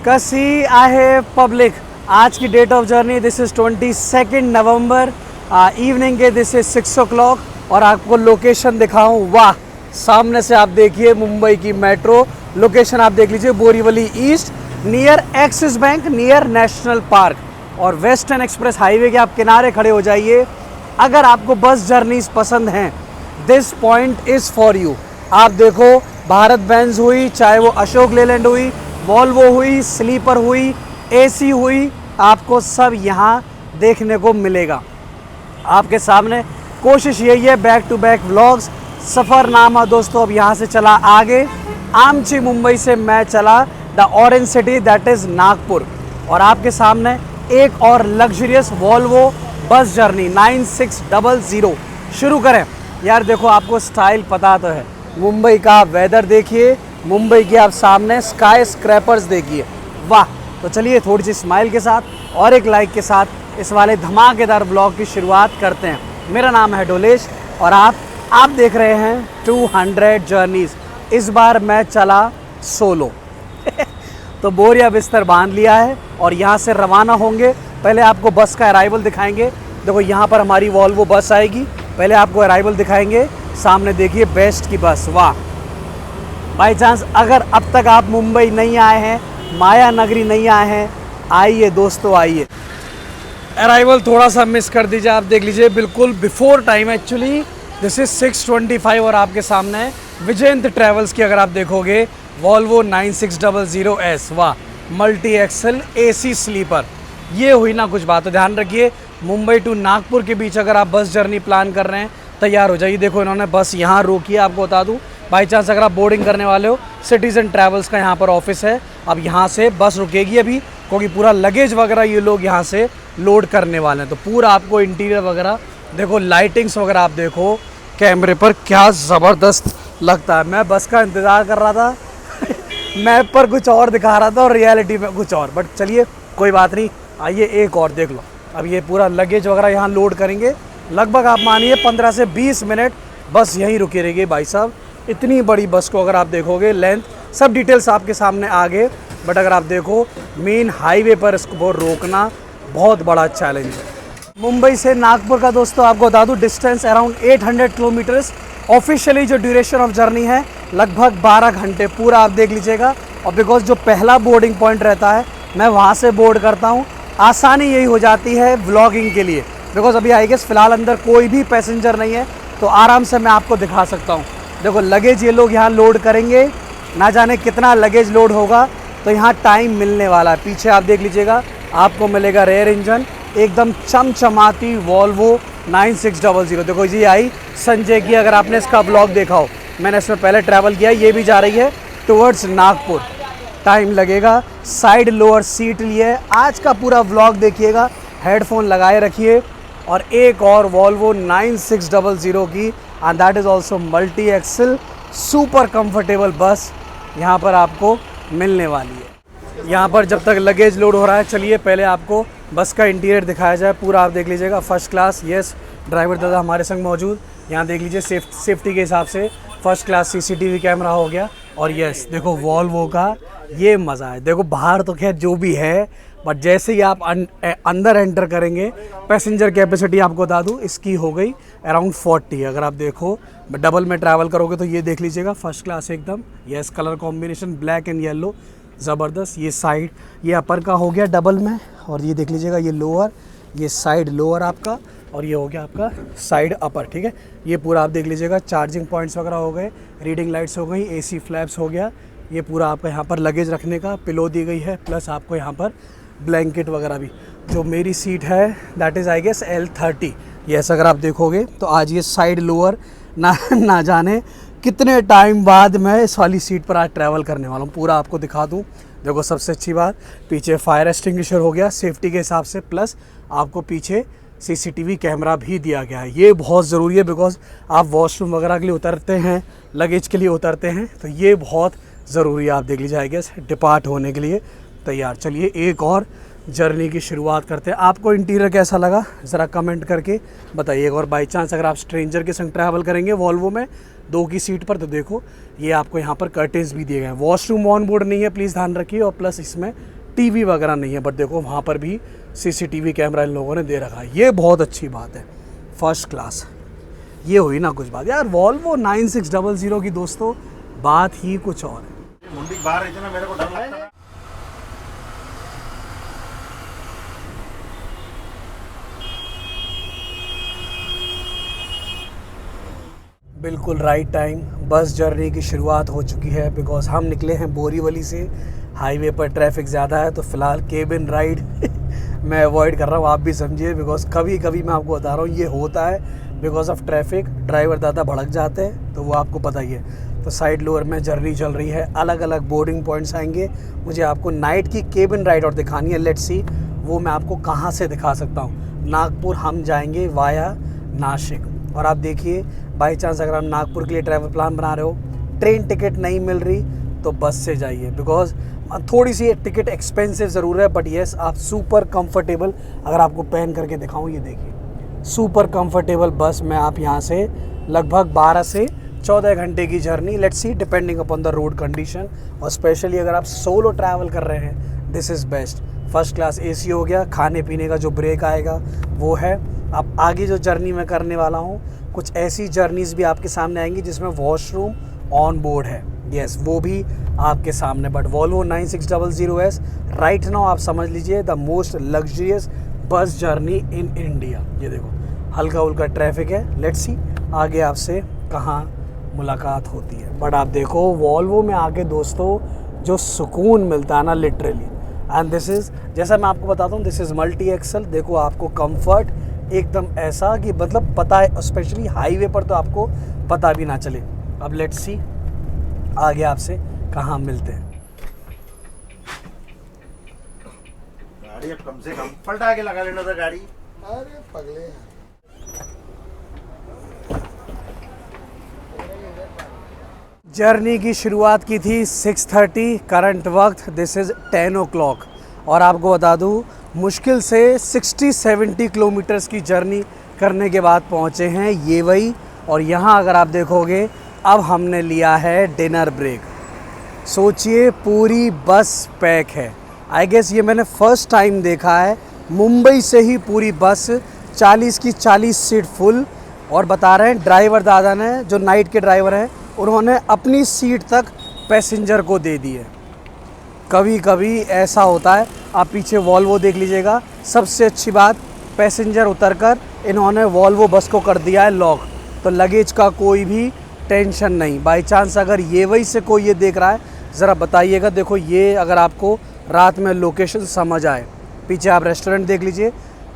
कसी आहे पब्लिक। आज की date of journey this is 22 November evening के, दिस इज़ 6 o'clock और आपको लोकेशन दिखाऊं। वाह, सामने से आप देखिए मुंबई की मेट्रो। लोकेशन आप देख लीजिए, Borivali east near axis bank, near national park और वेस्टर्न एक्सप्रेस हाईवे के आप किनारे खड़े हो जाइए। अगर आपको बस जर्नीज पसंद हैं, this point is for you. आप देखो, भारत बेंज हुई, चाहे वो अशोक लेलैंड हुई, वॉल्वो हुई, स्लीपर हुई, एसी हुई, आपको सब यहाँ देखने को मिलेगा। आपके सामने कोशिश यही है, बैक टू बैक व्लॉग्स। सफ़रनामा दोस्तों अब यहाँ से चला आगे। आमची मुंबई से मैं चला the orange city, that is Nagpur. और आपके सामने एक और लग्जरियस वॉल्वो बस जर्नी 9600। शुरू करें यार। देखो, आपको स्टाइल पता तो है, मुंबई का वेदर देखिए, मुंबई के आप सामने स्काई स्क्रैपर्स देखिए। वाह, तो चलिए थोड़ी सी स्माइल के साथ और एक लाइक के साथ इस वाले धमाकेदार ब्लॉग की शुरुआत करते हैं। मेरा नाम है डोलेश और आप देख रहे हैं 200 जर्नीज़। इस बार मैं चला सोलो तो बोरिया बिस्तर बांध लिया है और यहाँ से रवाना होंगे। पहले आपको बस का अराइवल दिखाएंगे। देखो, यहाँ पर हमारी वॉल्वो बस आएगी। पहले आपको अराइवल दिखाएंगे। सामने देखिए बेस्ट की बस। वाह, बाई चांस अगर अब तक आप मुंबई नहीं आए हैं, माया नगरी नहीं आए हैं, आइए दोस्तों, आइए। अराइवल थोड़ा सा मिस कर दीजिए। आप देख लीजिए, बिल्कुल before time. Actually this is 6:25 और आपके सामने है विजयंत ट्रैवल्स की। अगर आप देखोगे वॉल्वो 9600S। वाह, मल्टी एक्सल एसी स्लीपर। ये हुई ना कुछ बात। तो ध्यान रखिए, मुंबई टू नागपुर के बीच अगर आप बस जर्नी प्लान कर रहे हैं, तैयार हो जाइए। देखो, इन्होंने बस यहाँ रोकी है। आपको बता दूँ, बाई चांस अगर आप बोर्डिंग करने वाले हो, सिटीजन ट्रैवल्स का यहाँ पर ऑफिस है। अब यहाँ से बस रुकेगी अभी, क्योंकि पूरा लगेज वगैरह ये लोग यहाँ से लोड करने वाले हैं। तो पूरा आपको इंटीरियर वगैरह देखो, लाइटिंग्स वगैरह आप देखो कैमरे पर, क्या ज़बरदस्त लगता है। मैं बस का इंतज़ार कर रहा था मैप पर कुछ और दिखा रहा था और रियलिटी में कुछ और। बट चलिए कोई बात नहीं, आइए एक और देख लो। अब ये पूरा लगेज वगैरह यहाँ लोड करेंगे। लगभग आप मानिए 15 से 20 मिनट बस यहीं रुकी रहेगी भाई साहब। इतनी बड़ी बस को अगर आप देखोगे, लेंथ सब डिटेल्स आपके सामने आ गए। बट अगर आप देखो, मेन हाईवे पर इसको रोकना बहुत बड़ा चैलेंज है। मुंबई से नागपुर का दोस्तों आपको बता दूं, डिस्टेंस अराउंड 800 किलोमीटर्स। ऑफिशियली जो ड्यूरेशन ऑफ जर्नी है लगभग 12 घंटे पूरा आप देख लीजिएगा। और बिकॉज जो पहला बोर्डिंग पॉइंट रहता है, मैं वहाँ से बोर्ड करता हूँ। आसानी यही हो जाती है व्लॉगिंग के लिए, बिकॉज अभी आई गेस फ़िलहाल अंदर कोई भी पैसेंजर नहीं है, तो आराम से मैं आपको दिखा सकता हूँ। देखो, लगेज ये लोग यहाँ लोड करेंगे, ना जाने कितना लगेज लोड होगा। तो यहाँ टाइम मिलने वाला है। पीछे आप देख लीजिएगा, आपको मिलेगा रेयर इंजन, एकदम चमचमाती वॉल्वो 9600। देखो जी, आई संजय की। अगर आपने इसका ब्लॉग देखा हो, मैंने इसमें पहले ट्रैवल किया है। ये भी जा रही है टुवर्ड्स नागपुर। टाइम लगेगा। साइड लोअर सीट लिए। आज का पूरा व्लॉग देखिएगा, हेडफोन लगाए रखिए। और एक और वॉल्वो 9600 की, and that is also multi axle super comfortable bus यहाँ पर आपको मिलने वाली है। यहाँ पर जब तक लगेज लोड हो रहा है, चलिए पहले आपको बस का इंटीरियर दिखाया जाए। पूरा आप देख लीजिएगा, फर्स्ट क्लास। यस, ड्राइवर दादा हमारे संग मौजूद। यहाँ देख लीजिए, सेफ्टी के हिसाब से फर्स्ट क्लास CCTV कैमरा हो गया। और यस, देखो वॉल्वो का ये मज़ा है। देखो, बाहर तो खैर जो भी है, बट जैसे ही आप अंदर एंटर करेंगे, पैसेंजर कैपेसिटी आपको बता दूँ इसकी हो गई अराउंड 40। अगर आप देखो डबल में ट्रैवल करोगे तो ये देख लीजिएगा, फर्स्ट क्लास एकदम। Yes, colour combination black and yellow, ज़बरदस्त। ये साइड, ये अपर का हो गया डबल में। और ये देख लीजिएगा, ये लोअर, ये साइड लोअर आपका, और ये हो गया आपका साइड अपर। ठीक है, ये पूरा आप देख लीजिएगा, चार्जिंग पॉइंट्स वगैरह हो गए, रीडिंग लाइट्स हो गई, AC फ्लैप्स हो गया। ये पूरा आपका यहाँ पर लगेज रखने का पिलो दी गई है, प्लस आपको यहाँ पर ब्लैंकेट वगैरह भी। जो मेरी सीट है that is I guess L30। Yes, अगर आप देखोगे तो आज ये साइड लोअर ना जाने कितने टाइम बाद मैं इस वाली सीट पर आज ट्रैवल करने वाला हूँ। पूरा आपको दिखा दूँ। देखो, सबसे अच्छी बात, पीछे फायर एक्सटिंग्विशर हो गया सेफ्टी के हिसाब से, प्लस आपको पीछे CCTV कैमरा भी दिया गया है। ये बहुत ज़रूरी है, बिकॉज आप वॉशरूम वगैरह के लिए उतरते हैं, लगेज के लिए उतरते हैं, तो ये बहुत ज़रूरी है। आप देख लीजिए, आई गेस डिपार्ट होने के लिए तैयार। चलिए एक और जर्नी की शुरुआत करते हैं। आपको इंटीरियर कैसा लगा ज़रा कमेंट करके बताइएगा। और बाई चांस अगर आप स्ट्रेंजर के संग ट्रैवल करेंगे वॉल्वो में 2 की सीट पर, तो देखो ये आपको यहाँ पर कर्टेन्स भी दिए गए हैं। वॉशरूम ऑन बोर्ड नहीं है, प्लीज़ ध्यान रखिए। और प्लस इसमें टीवी वगैरह नहीं है, बट देखो वहाँ पर भी सीसीटीवी कैमरा इन लोगों ने दे रखा है, ये बहुत अच्छी बात है, फर्स्ट क्लास। ये हुई ना कुछ बात यार, वॉल्वो 9600 की दोस्तों बात ही कुछ और है। मुंडी बाहर इतना मेरे को डर लगता है। बिल्कुल राइट टाइम, बस जर्नी की शुरुआत हो चुकी है बिकॉज हम निकले हैं बोरीवली से। हाईवे पर ट्रैफिक ज़्यादा है तो फ़िलहाल केबिन राइड मैं अवॉइड कर रहा हूँ, आप भी समझिए, बिकॉज कभी कभी मैं आपको बता रहा हूँ ये होता है बिकॉज ऑफ ट्रैफिक, ड्राइवर ज़्यादा भड़क जाते हैं तो वो आपको पता ही है। तो साइड लोअर में जर्नी चल रही है, अलग अलग बोर्डिंग पॉइंट्स आएंगे, मुझे आपको नाइट की केबिन राइड और दिखानी है। लेट्स सी वो मैं आपको कहाँ से दिखा सकता हूँ। नागपुर हम जाएंगे वाया नासिक, और आप देखिए बाई चांस अगर आप नागपुर के लिए ट्रैवल प्लान बना रहे हो, ट्रेन टिकट नहीं मिल रही तो बस से जाइए, बिकॉज थोड़ी सी टिकट एक्सपेंसिव ज़रूर है, बट येस आप सुपर कंफर्टेबल, अगर आपको पहन करके दिखाऊं, ये देखिए सुपर कंफर्टेबल बस में आप यहाँ से लगभग 12 से 14 घंटे की journey, let's see depending upon the road condition, और स्पेशली अगर आप सोलो ट्रैवल कर रहे हैं this is best. First class AC हो गया, खाने पीने का जो ब्रेक आएगा वो है। अब आगे जो जर्नी मैं करने वाला हूँ, कुछ ऐसी जर्नीज़ भी आपके सामने आएंगी जिसमें वॉशरूम ऑन बोर्ड है, यस वो भी आपके सामने। But Volvo 9600S right now आप समझ लीजिए the most luxurious bus journey in India. ये देखो हल्का उल्का ट्रैफिक है, लेट्स सी आगे आपसे कहाँ मुलाकात होती है। बट आप देखो वॉल्वो में आके दोस्तों जो सुकून मिलता है ना, लिटरली, एंड दिस इज़, जैसा मैं आपको बताता हूँ, दिस इज़ मल्टी एक्सल। देखो आपको कंफर्ट एकदम ऐसा कि मतलब पता है, स्पेशली हाईवे पर तो आपको पता भी ना चले। अब लेट्स सी आगे आपसे कहाँ मिलते हैं। गाड़ी अब कम से कम पलटा के लगा लेना था गाड़ी। अरे पगले जर्नी की शुरुआत की थी 6:30, करंट वक्त दिस इज़ 10 o'clock, और आपको बता दूँ मुश्किल से 60-70 किलोमीटर्स की जर्नी करने के बाद पहुँचे हैं ये वही। और यहाँ अगर आप देखोगे अब हमने लिया है डिनर ब्रेक। सोचिए पूरी बस पैक है, आई गेस ये मैंने फ़र्स्ट टाइम देखा है, मुंबई से ही पूरी बस 40 की 40 सीट फुल, और बता रहे हैं ड्राइवर दादा ने, जो नाइट के ड्राइवर हैं, उन्होंने अपनी सीट तक पैसेंजर को दे दी है। कभी कभी ऐसा होता है, आप पीछे वॉल्वो देख लीजिएगा, सबसे अच्छी बात पैसेंजर उतरकर इन्होंने वॉल्वो बस को कर दिया है लॉक, तो लगेज का कोई भी टेंशन नहीं। बाई चांस अगर ये वही से कोई ये देख रहा है ज़रा बताइएगा। देखो ये अगर आपको रात में लोकेशन समझ आए, पीछे आप रेस्टोरेंट देख लीजिए।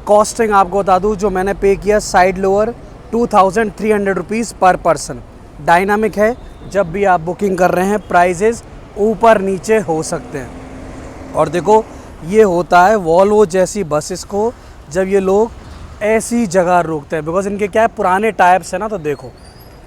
कॉस्टिंग आपको बता दूँ जो मैंने पे किया साइड लोअर 2300 रुपीज़ पर पर्सन। डायनामिक है, जब भी आप बुकिंग कर रहे हैं प्राइजेज़ ऊपर नीचे हो सकते हैं। और देखो ये होता है वॉल्वो जैसी बसेस को जब ये लोग ऐसी जगह रोकते हैं, बिकॉज इनके क्या है पुराने टाइप्स हैं ना, तो देखो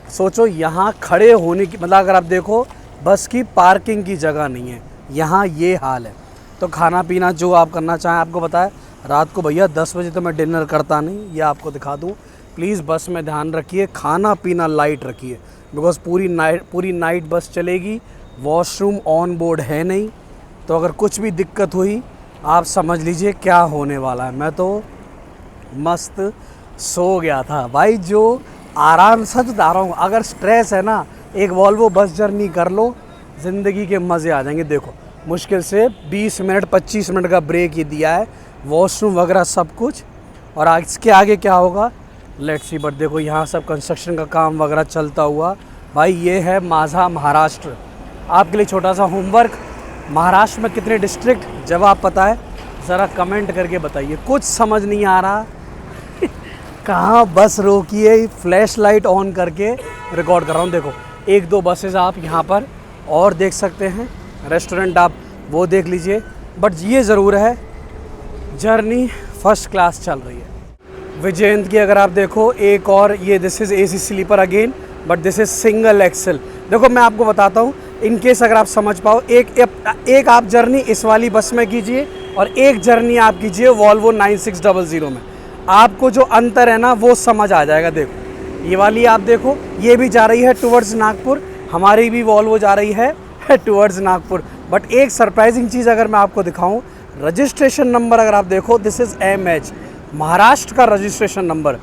सोचो यहाँ खड़े होने की, मतलब अगर आप देखो बस की पार्किंग की जगह नहीं है, यहाँ ये हाल है। तो खाना पीना जो आप करना चाहें, आपको पता है रात को भैया 10 बजे तो मैं डिनर करता नहीं, ये आपको दिखा दूँ। प्लीज़ बस में ध्यान रखिए, खाना पीना लाइट रखिए, बिकॉज पूरी नाइट बस चलेगी, वॉशरूम ऑन बोर्ड है नहीं, तो अगर कुछ भी दिक्कत हुई आप समझ लीजिए क्या होने वाला है। मैं तो मस्त सो गया था भाई, जो आराम, सच बता रहा हूँ, अगर स्ट्रेस है ना, एक वॉल्वो बस जर्नी कर लो, ज़िंदगी के मज़े आ जाएंगे। देखो मुश्किल से 20 मिनट 25 मिनट का ब्रेक ये दिया है, वॉशरूम वगैरह सब कुछ, और इसके आगे क्या होगा लेट्स सी। बट देखो यहाँ सब कंस्ट्रक्शन का काम वगैरह चलता हुआ। भाई ये है माझा महाराष्ट्र। आपके लिए छोटा सा होमवर्क, महाराष्ट्र में कितने डिस्ट्रिक्ट, जवाब पता है ज़रा कमेंट करके बताइए। कुछ समझ नहीं आ रहा कहाँ बस रोकी है, फ्लैश लाइट ऑन करके रिकॉर्ड कर रहा हूँ। देखो 1-2 बसेस आप यहाँ पर और देख सकते हैं, रेस्टोरेंट आप वो देख लीजिए। बट ये ज़रूर है जर्नी फर्स्ट क्लास चल रही है। विजयंत की अगर आप देखो एक और, ये this is AC sleeper again, but this is single axle. देखो मैं आपको बताता हूँ, इन केस अगर आप समझ पाओ, एक आप जर्नी इस वाली बस में कीजिए और एक जर्नी आप कीजिए वॉल्वो 9600 में, आपको जो अंतर है ना वो समझ आ जाएगा। देखो ये वाली आप देखो, ये भी जा रही है टुवर्ड्स नागपुर, हमारी भी वॉल्वो जा रही है टुवर्ड्स नागपुर। बट एक सरप्राइजिंग चीज़ अगर मैं आपको दिखाऊं, रजिस्ट्रेशन नंबर अगर आप देखो, दिस इज़ MH, महाराष्ट्र का रजिस्ट्रेशन नंबर।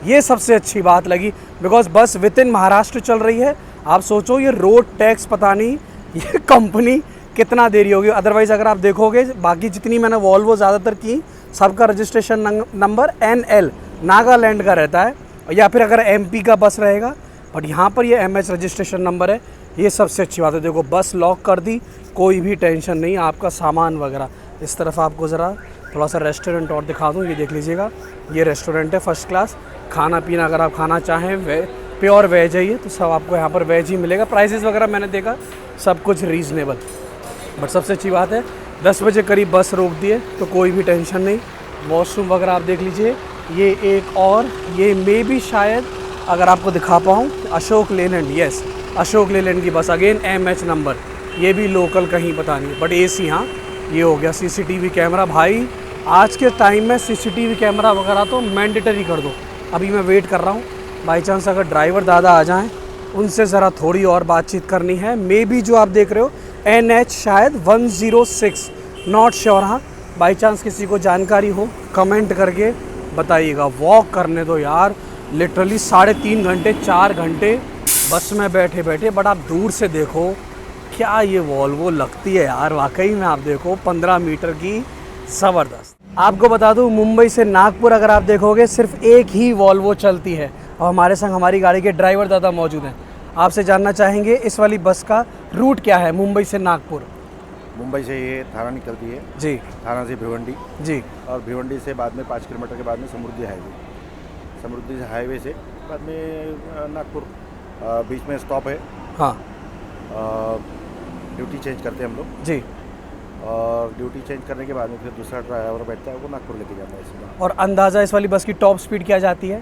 ये सबसे अच्छी बात लगी, बिकॉज बस विद इन महाराष्ट्र चल रही है। आप सोचो ये रोड टैक्स पता नहीं ये कंपनी कितना दे रही होगी। अदरवाइज़ अगर आप देखोगे बाकी जितनी मैंने वॉल्वो ज़्यादातर की, सबका रजिस्ट्रेशन नंबर NL नागालैंड का रहता है, या फिर अगर MP का बस रहेगा, बट यहाँ पर ये MH रजिस्ट्रेशन नंबर है। ये सबसे अच्छी बात है। देखो बस लॉक कर दी, कोई भी टेंशन नहीं, आपका सामान वगैरह। इस तरफ आपको ज़रा थोड़ा सा रेस्टोरेंट और दिखा दूँ, ये देख लीजिएगा, ये रेस्टोरेंट है फर्स्ट क्लास। खाना पीना अगर आप खाना चाहें प्योर वेज है ये, तो सब आपको यहाँ पर वेज ही मिलेगा। प्राइसेस वगैरह मैंने देखा सब कुछ रीज़नेबल। बट सबसे अच्छी बात है 10 बजे करीब बस रोक दिए तो कोई भी टेंशन नहीं। वॉशरूम वगैरह आप देख लीजिए, ये एक और ये मे भी शायद अगर आपको दिखा पाऊँ, अशोक लेलैंड, यस अशोक लेलैंड की बस, अगेन MH नंबर, ये भी लोकल कहीं पता नहीं, बट AC। हाँ ये हो गया। CCTV कैमरा, भाई आज के टाइम में CCTV कैमरा वगैरह तो मैंडेटरी कर दो। अभी मैं वेट कर रहा हूँ, बाई चांस अगर ड्राइवर दादा आ जाएं, उनसे ज़रा थोड़ी और बातचीत करनी है। मे बी जो आप देख रहे हो NH शायद 106, नॉट श्योर। हाँ बाई चांस किसी को जानकारी हो कमेंट करके बताइएगा। वॉक करने दो यार, लिटरली 3.5 घंटे 4 घंटे बस में बैठे बैठे। बट आप दूर से देखो क्या ये वॉल्वो लगती है यार, वाकई में आप देखो 15 मीटर की, ज़बरदस्त। आपको बता दूं मुंबई से नागपुर अगर आप देखोगे सिर्फ एक ही वॉल्वो चलती है, और हमारे संग हमारी गाड़ी के ड्राइवर दादा मौजूद हैं। आपसे जानना चाहेंगे इस वाली बस का रूट क्या है मुंबई से नागपुर। मुंबई से ये थाना निकलती है जी, थाना से भिवंडी जी, और भिवंडी से बाद में 5 किलोमीटर के बाद में समृद्धि हाईवे, समृद्धि हाईवे से बाद में नागपुर बीच में स्टॉप है। हाँ ड्यूटी चेंज करते हैं हम लोग जी। और ड्यूटी चेंज करने के बाद में फिर दूसरा ड्राइवर बैठता है, वो नागपुर लेके जाता है सीधा। और अंदाज़ा इस वाली बस की टॉप स्पीड क्या जाती है?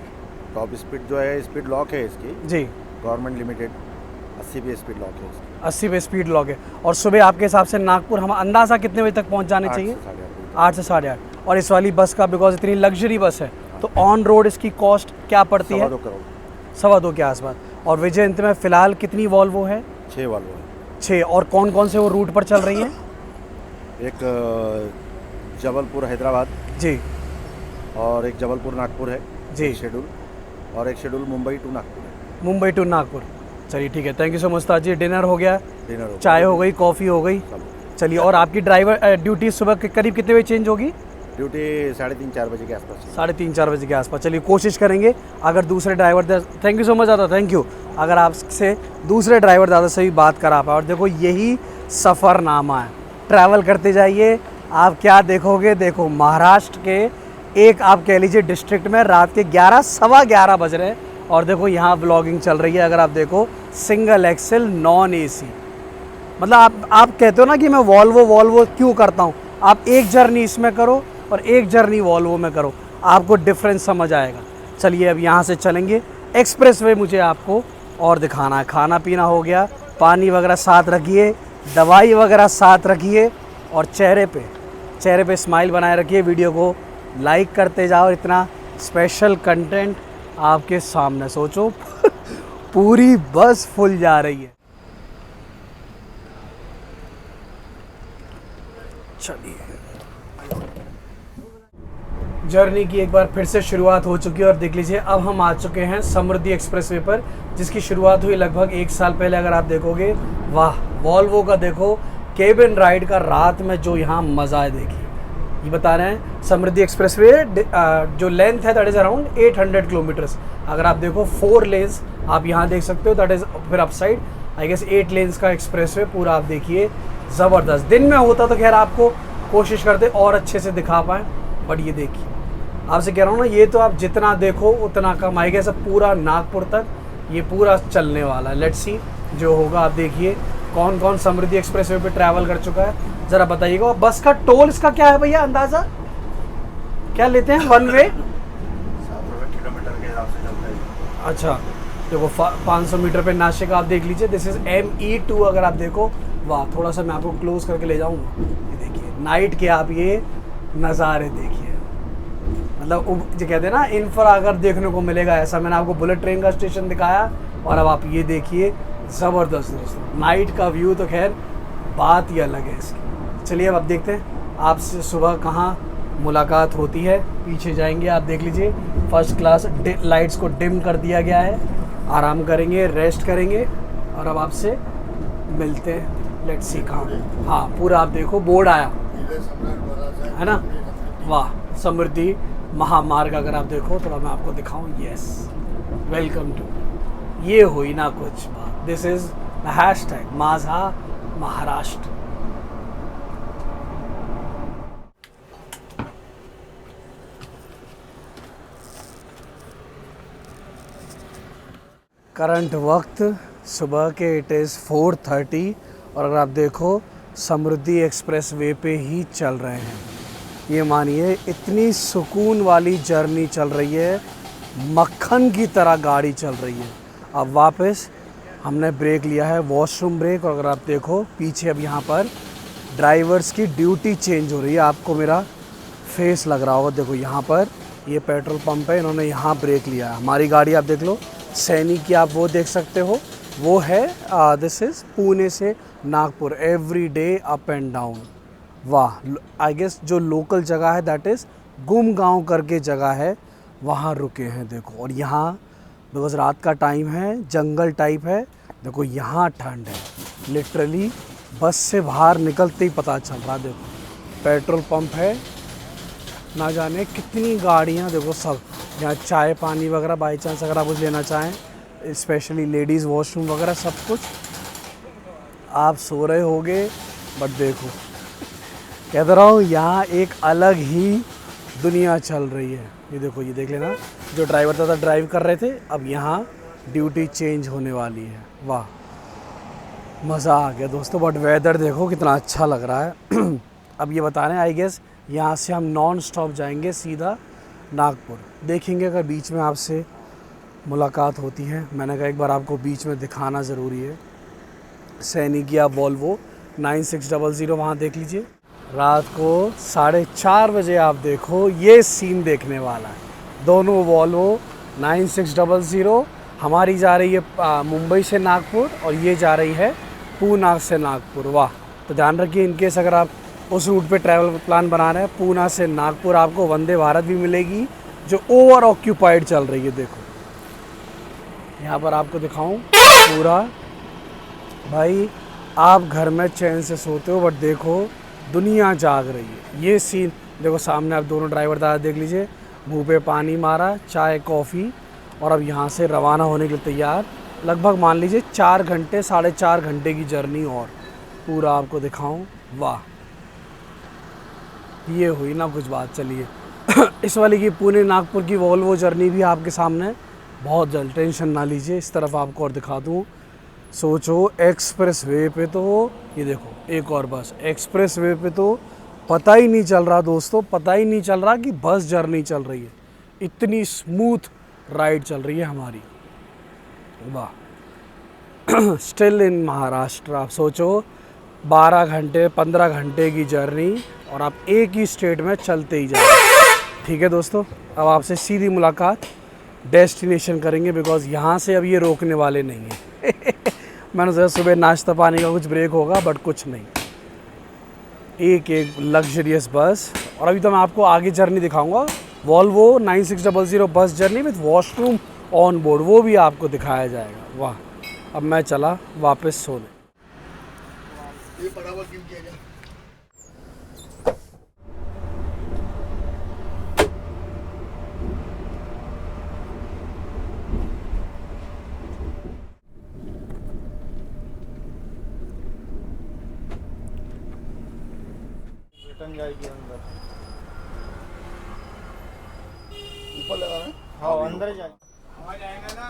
टॉप स्पीड जो है, स्पीड लॉक है इसकी जी, गवर्नमेंट लिमिटेड, 80 पे स्पीड लॉक है इसकी। 80 पे स्पीड लॉक है। और सुबह आपके हिसाब से नागपुर हम अंदाज़ा कितने बजे तक पहुंच जाने चाहिए? 8 से 8:30। और इस वाली बस का बिकॉज इतनी लग्जरी बस है तो ऑन रोड इसकी कॉस्ट क्या पड़ती है? 2.25 करोड़, 2.25 के आसपास। और विजय इंत में फ़िलहाल कितनी वॉल्वो है? 6 वालों है। 6। और कौन कौन से वो रूट पर चल रही हैं? एक जबलपुर हैदराबाद जी और एक जबलपुर नागपुर है जी, शेड्यूल, और एक शेड्यूल मुंबई टू नागपुर है। मुंबई टू नागपुर। चलिए ठीक है, thank you so much Taj ji. Dinner हो गया, डिनर हो चाय हो गई, कॉफ़ी हो गई। चलिए, और आपकी ड्राइवर ड्यूटी सुबह के करीब कितने बजे चेंज होगी? ड्यूटी 3:30-4 बजे के आसपास। 3:30-4 बजे के आसपास। चलिए कोशिश करेंगे अगर दूसरे driver, thank you so much दादा, थैंक यू। अगर आपसे दूसरे ड्राइवर दादा से भी बात करा पाए। और देखो यही सफ़रनामा है, ट्रैवल करते जाइए। आप क्या देखोगे, देखो महाराष्ट्र के एक आप कह लीजिए डिस्ट्रिक्ट में रात के 11 सवा 11 बज रहे हैं, और देखो यहाँ व्लॉगिंग चल रही है। अगर आप देखो सिंगल एक्सेल नॉन AC, मतलब आप कहते हो ना कि मैं वॉल्वो क्यों करता हूँ, आप एक जर्नी इसमें करो और एक जर्नी वॉल्वो में करो, आपको डिफरेंस समझ आएगा। चलिए अब यहाँ से चलेंगे एक्सप्रेसवे, मुझे आपको और दिखाना है। खाना पीना हो गया, पानी वगैरह साथ रखिए, दवाई वगैरह साथ रखिए, और चेहरे पे स्माइल बनाए रखिए। वीडियो को लाइक करते जाओ। इतना स्पेशल कंटेंट आपके सामने, सोचो पूरी बस फुल जा रही है। चलिए जर्नी की एक बार फिर से शुरुआत हो चुकी है, और देख लीजिए अब हम आ चुके हैं समृद्धि एक्सप्रेसवे पर, जिसकी शुरुआत हुई लगभग 1 साल पहले। अगर आप देखोगे, वाह वॉल्वो का देखो केबिन राइड का रात में जो यहाँ मज़ा है, देखिए। ये बता रहे हैं समृद्धि एक्सप्रेसवे जो लेंथ है दैट इज़ अराउंड 800 किलोमीटर्स। अगर आप देखो 4 लेन्स आप यहाँ देख सकते हो, दैट इज़ फिर up side I guess 8 lens का एक्सप्रेसवे पूरा। आप देखिए ज़बरदस्त। दिन में होता तो खैर आपको कोशिश करते और अच्छे से दिखा पाएँ, बट ये देखिए आपसे कह रहा हूँ ना, ये तो आप जितना देखो उतना कम। आई गेस पूरा नागपुर तक ये पूरा चलने वाला है। लेट्स सी जो होगा। आप देखिए कौन कौन समृद्धि एक्सप्रेसवे पे ट्रैवल कर चुका है, ज़रा बताइएगा। बस का टोल इसका क्या है भैया, अंदाज़ा क्या लेते हैं? 1 वे 7 रुपये किलोमीटर के हिसाब से चलता है। अच्छा देखो 500 मीटर पे नासिक आप देख लीजिए। This is ME2। अगर आप देखो, वाह, थोड़ा सा मैं आपको क्लोज करके ले जाऊँगा। ये देखिए नाइट के आप ये नज़ारे देखिए, मतलब जो कहते हैं ना इंफ्रा अगर देखने को मिलेगा ऐसा। मैंने आपको बुलेट ट्रेन का स्टेशन दिखाया, और अब आप ये देखिए ज़बरदस्त दोस्तों नाइट का व्यू। तो खैर बात ही अलग है इसकी। चलिए अब आप देखते हैं आपसे सुबह कहाँ मुलाकात होती है। पीछे जाएंगे, आप देख लीजिए फर्स्ट क्लास लाइट्स को डिम कर दिया गया है। आराम करेंगे, रेस्ट करेंगे और अब आपसे मिलते हैं। लेट्स सी कहाँ, हाँ पूरा आप देखो बोर्ड आया है ना, वाह समृद्धि महामार्ग। अगर आप देखो तो मैं आपको दिखाऊं, यस वेलकम टू, ये हुई ना कुछ बात। दिस इज द हैशटैग माझा महाराष्ट्र। करंट वक्त सुबह के इट इज़ 4:30 और अगर आप देखो समृद्धि एक्सप्रेस वे पे ही चल रहे हैं। ये मानिए इतनी सुकून वाली जर्नी चल रही है, मक्खन की तरह गाड़ी चल रही है। अब वापस हमने ब्रेक लिया है, वॉशरूम ब्रेक, और अगर आप देखो पीछे अब यहाँ पर ड्राइवर्स की ड्यूटी चेंज हो रही है। आपको मेरा फेस लग रहा होगा, देखो यहाँ पर ये पेट्रोल पंप है, इन्होंने यहाँ ब्रेक लिया है। हमारी गाड़ी आप देख लो, सैनिक की आप वो देख सकते हो, वो है दिस इज़ पुणे से Nagpur every day up and down. वाह, आई गेस जो लोकल जगह है दैट इज़ गुमगांव करके जगह है, वहाँ रुके हैं। देखो, और यहाँ बिकॉज रात का टाइम है, जंगल टाइप है, देखो यहाँ ठंड है लिटरली, बस से बाहर निकलते ही पता चल रहा। देखो पेट्रोल पंप है, ना जाने कितनी गाड़ियाँ, देखो सब यहाँ चाय पानी वगैरह बाई चांस अगर आप कुछ लेना चाहें, स्पेशली लेडीज़ वॉशरूम वगैरह सब कुछ। आप सो रहे होगे बट देखो कह रहा हूँ यहाँ एक अलग ही दुनिया चल रही है। ये देखो, ये देख लेना, जो ड्राइवर था ड्राइव कर रहे थे, अब यहाँ ड्यूटी चेंज होने वाली है। वाह मज़ा आ गया दोस्तों। बट वेदर देखो कितना अच्छा लग रहा है। अब ये बता रहे हैं आई गेस यहाँ से हम नॉन स्टॉप जाएंगे सीधा नागपुर। देखेंगे अगर बीच में आपसे मुलाकात होती है। मैंने कहा एक बार आपको बीच में दिखाना ज़रूरी है। सैनिक या वॉल्वो 9600 वहाँ देख लीजिए। रात को 4:30 बजे आप देखो ये सीन देखने वाला है। दोनों वॉल्वो 9600 हमारी जा रही है मुंबई से नागपुर और ये जा रही है पूना से नागपुर। वाह, तो ध्यान रखिए इनकेस अगर आप उस रूट पे ट्रैवल प्लान बना रहे हैं, पूना से नागपुर आपको वंदे भारत भी मिलेगी जो ओवर ऑक्यूपाइड चल रही है। देखो यहाँ पर आपको दिखाऊं पूरा, भाई आप घर में चैन से सोते हो बट देखो दुनिया जाग रही है। ये सीन देखो सामने आप दोनों ड्राइवर दादा देख लीजिए, मुंह पे पानी मारा, चाय कॉफ़ी, और अब यहाँ से रवाना होने के लिए तैयार। लगभग मान लीजिए 4 घंटे 4.5 घंटे की जर्नी और पूरा आपको दिखाऊं। वाह, ये हुई ना कुछ बात। चलिए इस वाली की पुणे नागपुर की वॉल्वो जर्नी भी आपके सामने बहुत जल्द, टेंशन ना लीजिए। इस तरफ आपको और दिखा दूँ। सोचो एक्सप्रेस वे पे तो ये देखो एक और बस, एक्सप्रेस वे पे तो पता ही नहीं चल रहा दोस्तों, पता ही नहीं चल रहा कि बस जर्नी चल रही है। इतनी स्मूथ राइड चल रही है हमारी। वाह स्टिल इन महाराष्ट्र। आप सोचो 12 घंटे 15 घंटे की जर्नी और आप एक ही स्टेट में चलते ही जा रहे हैं। ठीक है दोस्तों, अब आपसे सीधी मुलाकात डेस्टिनेशन करेंगे बिकॉज यहाँ से अब ये रोकने वाले नहीं हैं। मैंने सोचा सुबह नाश्ता पानी का कुछ ब्रेक होगा बट कुछ नहीं, एक लग्जरियस बस। और अभी तो मैं आपको आगे जर्नी दिखाऊंगा, Volvo 9600 bus journey with washroom on board, वो भी आपको दिखाया जाएगा। वाह, अब मैं चला वापस सोने। जाएगी अंदर, ऊपर लगाना, हाँ अंदर जाएगा ना।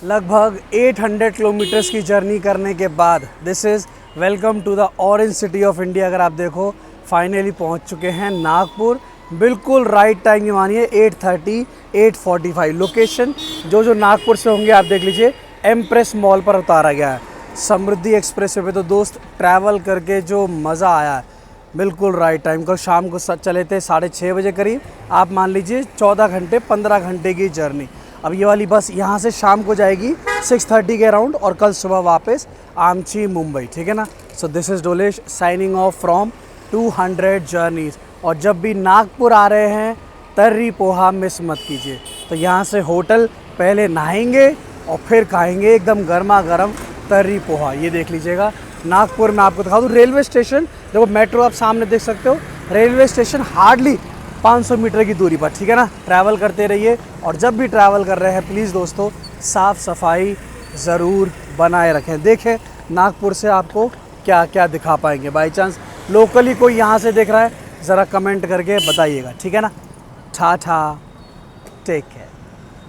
लगभग 800 किलोमीटर्स की जर्नी करने के बाद this is welcome to the orange city of India. अगर आप देखो फाइनली पहुंच चुके हैं नागपुर। बिल्कुल राइट टाइम की मानिए 8:30 8:45। लोकेशन जो नागपुर से होंगे आप देख लीजिए, एम्प्रेस मॉल पर उतारा गया है। समृद्धि एक्सप्रेस वे पे तो दोस्त ट्रैवल करके जो मज़ा आया है, बिल्कुल राइट टाइम। कल शाम को चले थे 6:30 बजे करीब, आप मान लीजिए 14 घंटे 15 घंटे की जर्नी। अब ये वाली बस यहाँ से शाम को जाएगी 6:30 के अराउंड और कल सुबह वापस आमची मुंबई। ठीक है ना। So this is Dolesh signing off from 200 journeys. और जब भी नागपुर आ रहे हैं तर्री पोहा मिस मत कीजिए। तो यहाँ से होटल पहले नहाएंगे और फिर खाएंगे एकदम गर्मा गर्म तर्री पोहा। ये देख लीजिएगा नागपुर में। आपको दिखा दूँ रेलवे स्टेशन, देखो मेट्रो आप सामने देख सकते हो, रेलवे स्टेशन हार्डली 500 मीटर की दूरी पर, ठीक है ना। ट्रैवल करते रहिए और जब भी ट्रैवल कर रहे हैं प्लीज़ दोस्तों साफ़ सफाई ज़रूर बनाए रखें। देखें नागपुर से आपको क्या क्या दिखा पाएंगे। बाई चांस लोकली कोई यहाँ से देख रहा है ज़रा कमेंट करके बताइएगा, ठीक है ना। Tata, take care.